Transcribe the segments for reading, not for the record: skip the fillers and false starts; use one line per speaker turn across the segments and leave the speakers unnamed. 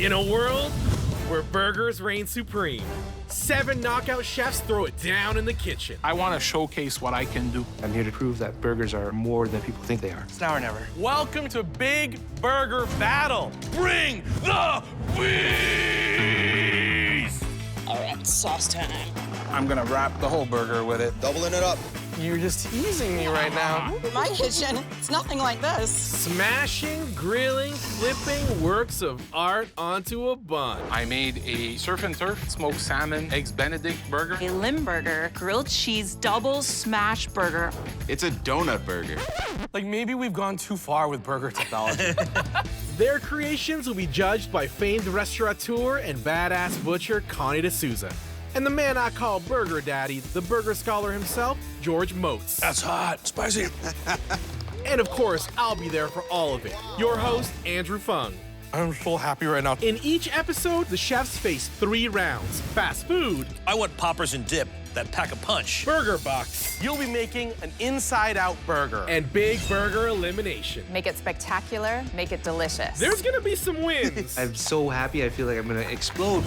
In a world where burgers reign supreme, 7 knockout chefs throw it down in the kitchen.
I want to showcase what I can do.
I'm here to prove that burgers are more than people think they are.
It's now or never.
Welcome to Big Burger Battle. Bring the beast!
All right, sauce time.
I'm gonna wrap the whole burger with it.
Doubling it up.
You're just teasing me right now.
My kitchen, it's nothing like this.
Smashing, grilling, flipping works of art onto a bun.
I made a surf and turf, smoked salmon, eggs Benedict burger.
A Limburger grilled cheese double smash burger.
It's a donut burger.
Like, maybe we've gone too far with burger technology.
Their creations will be judged by famed restaurateur and badass butcher Connie D'Souza. And the man I call Burger Daddy, the burger scholar himself, George Moats.
That's hot, spicy.
And of course, I'll be there for all of it. Your host, Andrew Fung.
I'm so happy right now.
In each episode, the chefs face 3 rounds. Fast food,
I want poppers and dip that pack a punch.
burger box,
You'll be making an inside-out burger.
and big burger elimination.
Make it spectacular, make it delicious.
There's gonna be some wins
I'm so happy, I feel like I'm gonna explode.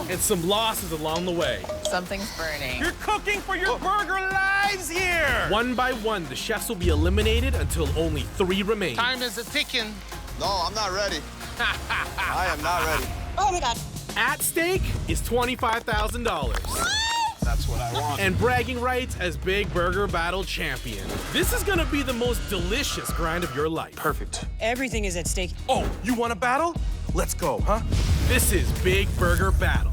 and some losses along the way.
Something's burning.
You're cooking for your burger lives here.
One by one, the chefs will be eliminated until only 3 remain.
Time is a ticking.
No, I'm not ready. I am not ready.
Oh my God.
At stake is $25,000.
That's what I want.
And bragging rights as Big Burger Battle champion. This is gonna be the most delicious grind of your life.
Perfect.
Everything is at stake.
Oh, you want a battle? Let's go, huh?
This is Big Burger Battle.